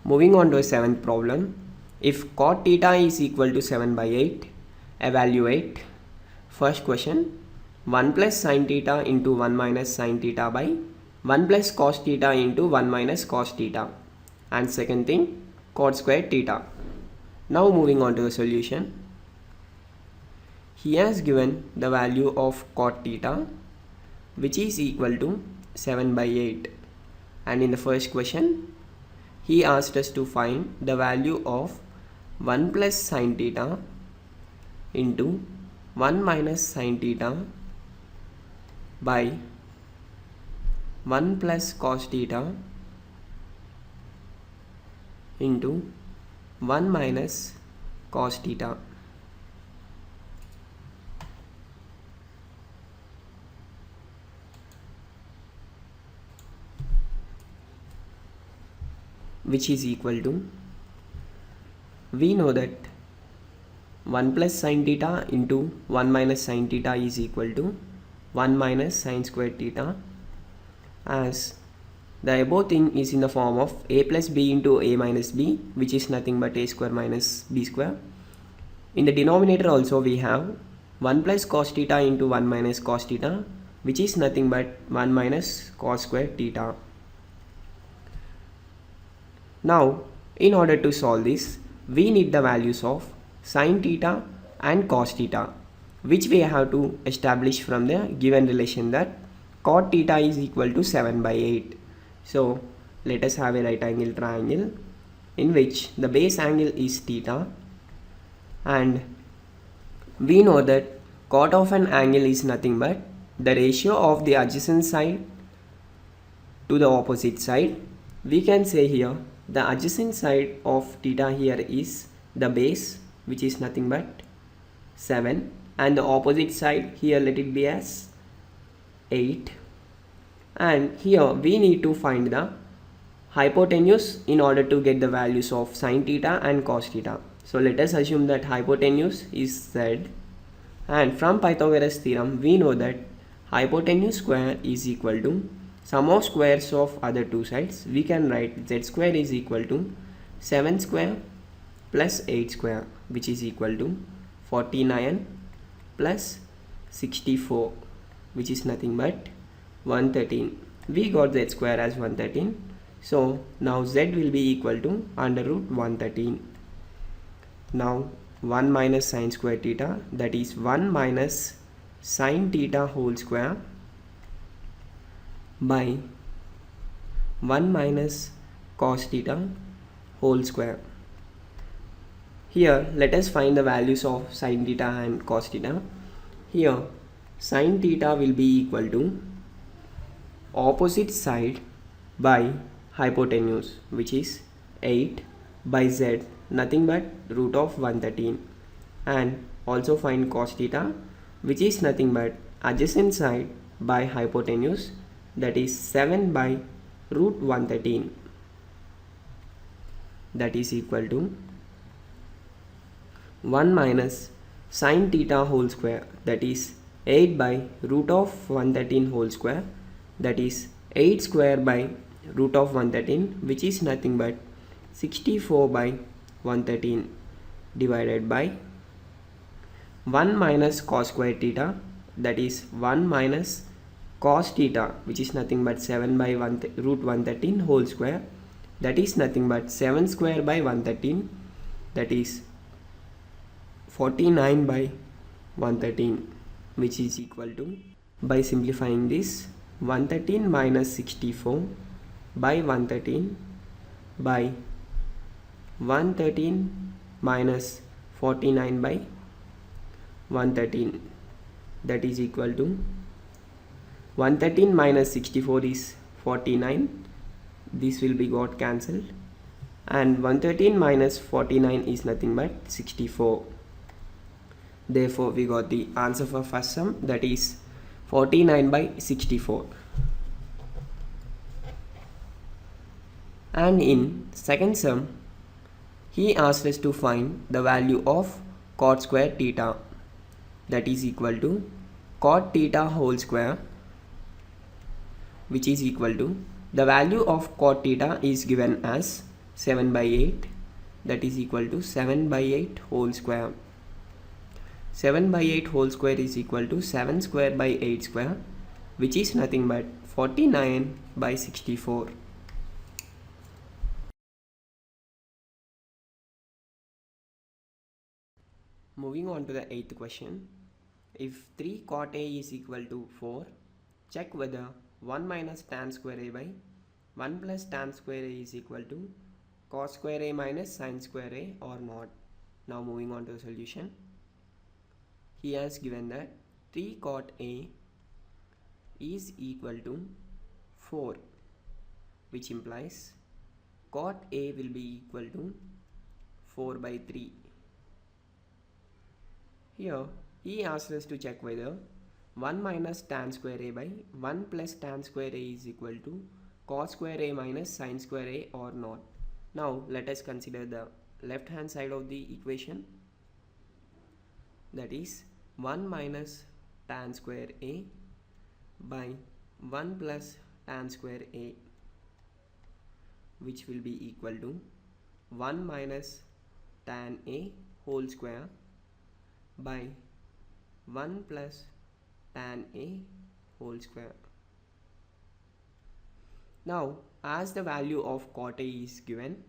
Moving on to a seventh problem. If cot theta is equal to 7 by 8, evaluate. First question, 1 plus sin theta into 1 minus sin theta by 1 plus cos theta into 1 minus cos theta. And second thing, cot square theta. Now moving on to the solution. He has given the value of cot theta, which is equal to 7 by 8. And in the first question, he asked us to find the value of 1 plus sin theta into 1 minus sin theta by 1 plus cos theta into 1 minus cos theta. Which is equal to, we know that 1 plus sin theta into 1 minus sin theta is equal to 1 minus sin square theta, as the above thing is in the form of a plus b into a minus b, which is nothing but a square minus b square. In the denominator also we have 1 plus cos theta into 1 minus cos theta, which is nothing but 1 minus cos square theta. Now, in order to solve this, we need the values of sin theta and cos theta, which we have to establish from the given relation that cot theta is equal to 7 by 8. So, let us have a right angle triangle in which the base angle is theta, and we know that cot of an angle is nothing but the ratio of the adjacent side to the opposite side. We can say here the adjacent side of theta here is the base, which is nothing but 7, and the opposite side here let it be as 8, and here we need to find the hypotenuse in order to get the values of sin theta and cos theta. So let us assume that hypotenuse is z, and from Pythagoras theorem we know that hypotenuse square is equal to sum of squares of other two sides. We can write z square is equal to 7 square plus 8 square, which is equal to 49 plus 64, which is nothing but 113. We got z square as 113. So now z will be equal to under root 113. Now 1 minus sin square theta, that is 1 minus sin theta whole square by 1 minus cos theta whole square. Here let us find the values of sin theta and cos theta. Here sin theta will be equal to opposite side by hypotenuse, which is 8 by z, nothing but root of 113, and also find cos theta, which is nothing but adjacent side by hypotenuse, that is 7 by root 113, that is equal to 1 minus sin theta whole square, that is 8 by root of 113 whole square, that is 8 square by root of 113, which is nothing but 64 by 113, divided by 1 minus cos square theta, that is 1 minus cos theta, which is nothing but 7 by root 113 whole square, that is nothing but 7 square by 113, that is 49 by 113, which is equal to, by simplifying this, 113 minus 64 by 113 by 113 minus 49 by 113, that is equal to 113 minus 64 is 49, this will be got cancelled, and 113 minus 49 is nothing but 64. Therefore we got the answer for first sum, that is 49 by 64. And in second sum, he asked us to find the value of cot square theta, that is equal to cot theta whole square, which is equal to, the value of cot theta is given as 7 by 8, that is equal to 7 by 8 whole square. 7 by 8 whole square is equal to 7 square by 8 square, which is nothing but 49 by 64. Moving on to the 8th question. If 3 cot A is equal to 4, check whether 1 minus tan square A by 1 plus tan square A is equal to cos square A minus sin square A or not. Now moving on to the solution. He has given that 3 cot A is equal to 4, which implies cot A will be equal to 4 by 3. Here he asks us to check whether 1 minus tan square A by 1 plus tan square A is equal to cos square A minus sin square A or not. Now let us consider the left hand side of the equation, that is 1 minus tan square A by 1 plus tan square A, which will be equal to 1 minus tan A whole square by 1 plus tan A whole square. Now as the value of cot A is given,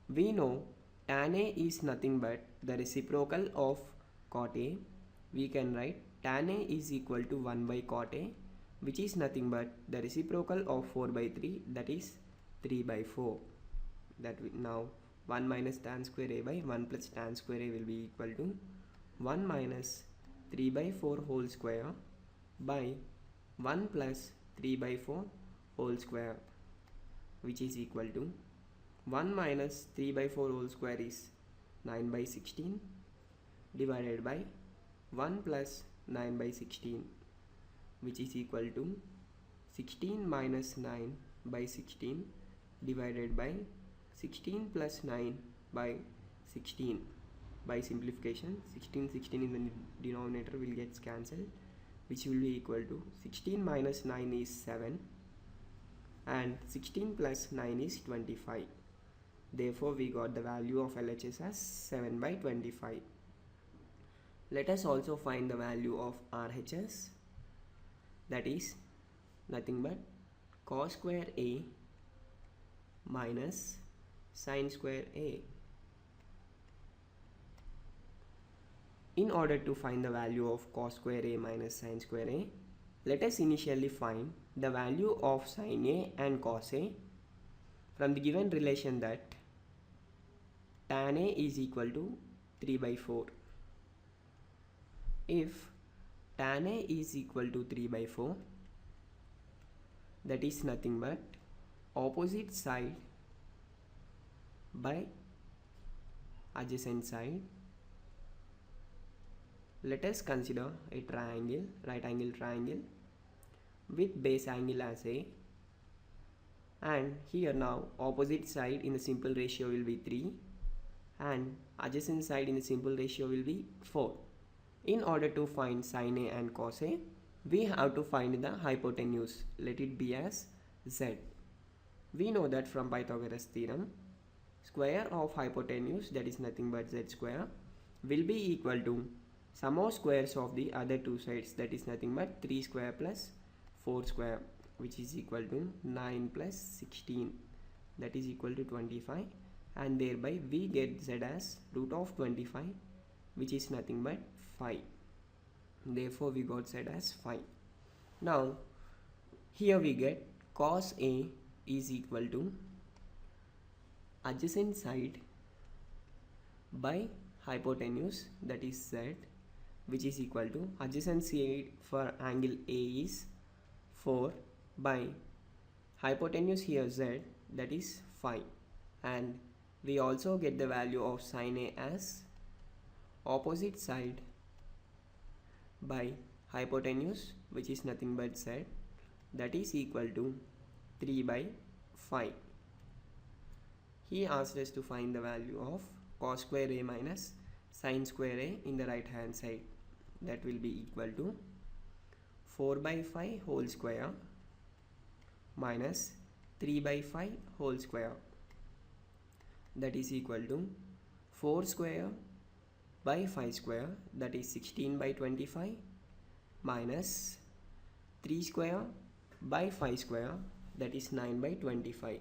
we know tan A is nothing but the reciprocal of cot A. We can write tan A is equal to 1 by cot A, which is nothing but the reciprocal of 4 by 3, that is 3 by 4. Now 1 minus tan square A by 1 plus tan square A will be equal to 1 minus 3 by 4 whole square by 1 plus 3 by 4 whole square, which is equal to 1 minus 3 by 4 whole square is 9 by 16 divided by 1 plus 9 by 16, which is equal to 16 minus 9 by 16 divided by 16 plus 9 by 16. By simplification, 16 in the denominator will get cancelled, which will be equal to 16 minus 9 is 7 and 16 plus 9 is 25. Therefore we got the value of LHS as 7 by 25. Let us also find the value of RHS, that is nothing but cos square A minus sin square A. In order to find the value of cos square A minus sin square A, let us initially find the value of sin A and cos A from the given relation that tan A is equal to 3 by 4. If tan A is equal to 3 by 4, that is nothing but opposite side by adjacent side. Let us consider a triangle, right angle triangle with base angle as A, and here now opposite side in the simple ratio will be 3 and adjacent side in the simple ratio will be 4. In order to find sin A and cos A, we have to find the hypotenuse. Let it be as Z. We know that from Pythagoras theorem, square of hypotenuse, that is nothing but Z square, will be equal to sum of squares of the other two sides, that is nothing but 3 square plus 4 square, which is equal to 9 plus 16, that is equal to 25, and thereby we get Z as root of 25, which is nothing but 5. Therefore we got Z as 5. Now here we get cos A is equal to adjacent side by hypotenuse, that is Z, which is equal to adjacent side for angle A is 4 by hypotenuse here Z, that is 5, and we also get the value of sin A as opposite side by hypotenuse, which is nothing but Z, that is equal to 3 by 5. He asked us to find the value of cos square A minus sin square A in the right hand side. That will be equal to 4 by 5 whole square minus 3 by 5 whole square. that is equal to 4 square by 5 square, that is 16 by 25, minus 3 square by 5 square, that is 9 by 25,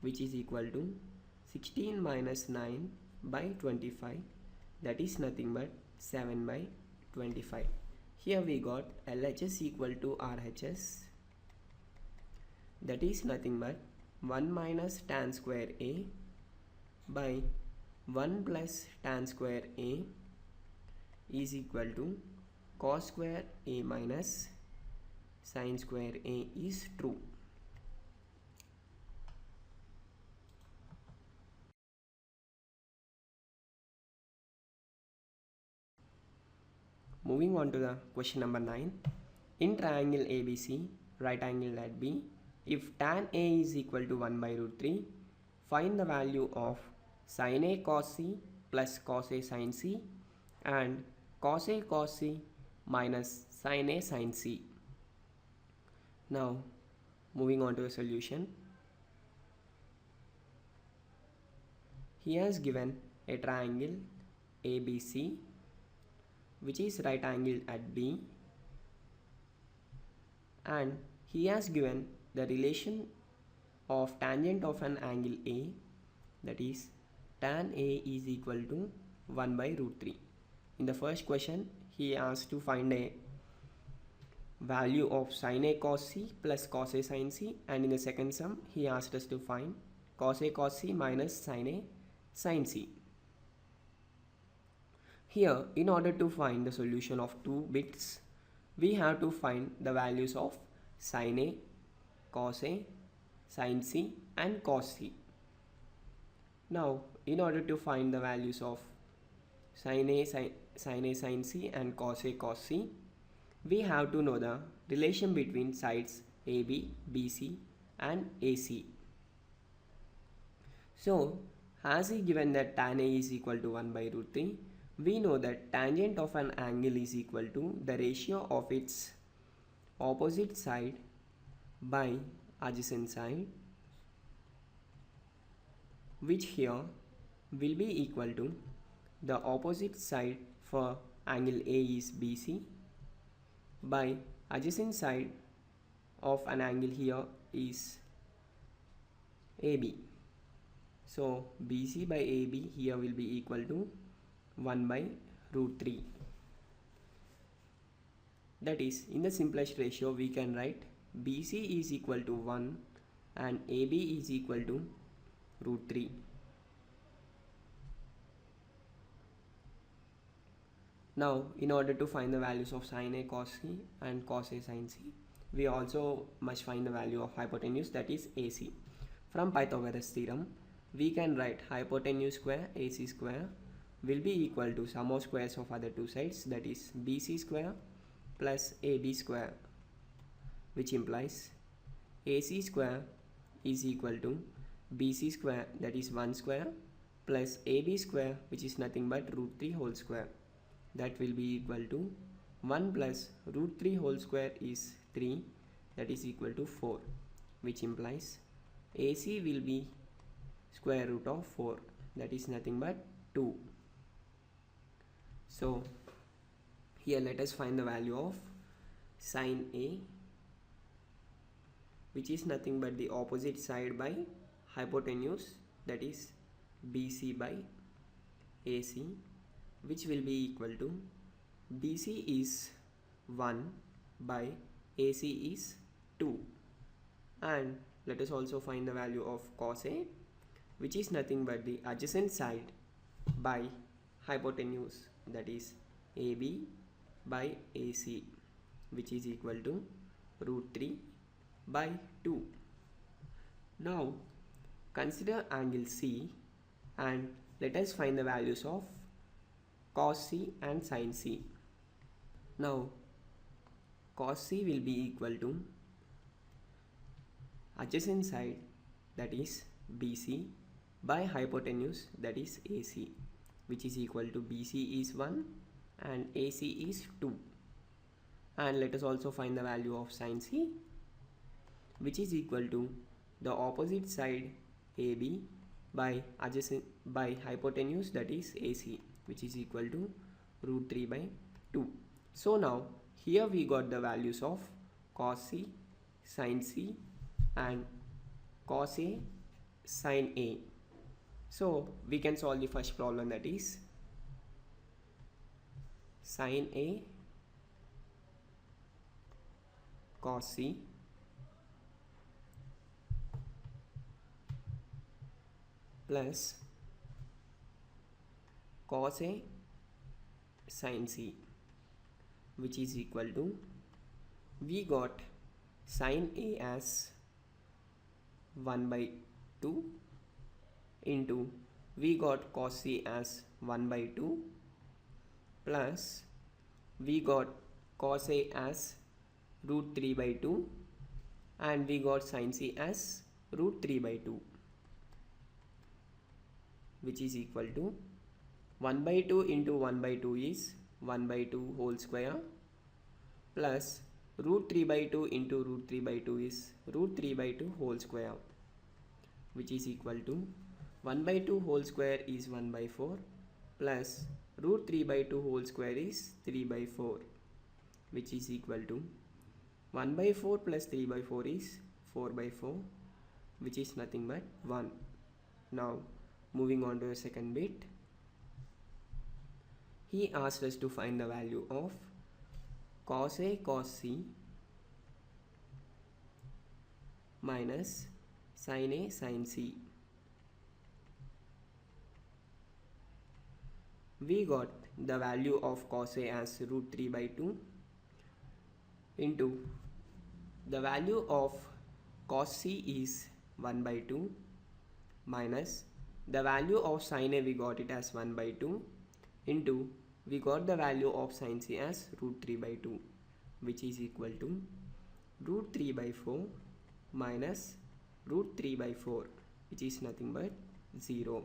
which is equal to 16 minus 9 by 25, that is nothing but 7 by 25. Here we got LHS equal to RHS, that is nothing but 1 minus tan square A by 1 plus tan square A is equal to cos square A minus sin square A is true. Moving on to the question number 9. In triangle ABC, right angle at B, if tan A is equal to 1 by root 3, find the value of sin A cos C plus cos A sin C and cos A cos C minus sin A sin C. Now, moving on to the solution. He has given a triangle ABC which is right angled at B, and he has given the relation of tangent of an angle A, that is tan A is equal to 1 by root 3. In the first question he asked to find a value of sin A cos C plus cos A sin C, and in the second sum he asked us to find cos A cos C minus sin A sin C. Here, in order to find the solution of two bits, we have to find the values of sin A, cos A, sin C and cos C. Now, in order to find the values of sin A, sin C and cos A, cos C, we have to know the relation between sides AB, BC and AC. So, as he given that tan A is equal to 1 by root 3, we know that tangent of an angle is equal to the ratio of its opposite side by adjacent side, which here will be equal to the opposite side for angle A is BC by adjacent side of an angle here is AB. So BC by AB here will be equal to 1 by root 3. That is, in the simplest ratio we can write BC is equal to 1 and AB is equal to root 3. Now, in order to find the values of sin A cos C and cos A sin C, we also must find the value of hypotenuse, that is AC. From Pythagoras theorem, we can write hypotenuse square AC square will be equal to sum of squares of other two sides, that is BC square plus AB square, which implies AC square is equal to BC square, that is 1 square, plus AB square, which is nothing but root 3 whole square, that will be equal to 1 plus root 3 whole square is 3, that is equal to 4, which implies AC will be square root of 4, that is nothing but 2. So here let us find the value of sin A, which is nothing but the opposite side by hypotenuse, that is BC by AC, which will be equal to BC is 1 by AC is 2. And let us also find the value of cos A, which is nothing but the adjacent side by hypotenuse, that is AB by AC, which is equal to root 3 by 2. Now consider angle C and let us find the values of cos C and sin C. Now cos C will be equal to adjacent side, that is BC by hypotenuse, that is AC, which is equal to BC is 1 and AC is 2. And let us also find the value of sin C, which is equal to the opposite side AB by adjacent by hypotenuse, that is AC, which is equal to root 3 by 2. So now here we got the values of cos C, sin C and cos A, sin A. So we can solve the first problem, that is sin A cos C plus cos A sin C, which is equal to, we got sin A as 1 by 2 into, we got cos C as 1 by 2 plus we got cos A as root 3 by 2 and we got sin C as root 3 by 2, which is equal to 1 by 2 into 1 by 2 is 1 by 2 whole square plus root 3 by 2 into root 3 by 2 is root 3 by 2 whole square, which is equal to 1 by 2 whole square is 1 by 4 plus root 3 by 2 whole square is 3 by 4, which is equal to 1 by 4 plus 3 by 4 is 4 by 4, which is nothing but 1. Now moving on to the second bit, he asked us to find the value of cos A cos C minus sin A sin C. We got the value of cos A as root 3 by 2 into the value of cos C is 1 by 2 minus the value of sin A, we got it as 1 by 2 into, we got the value of sin C as root 3 by 2, which is equal to root 3 by 4 minus root 3 by 4, which is nothing but 0.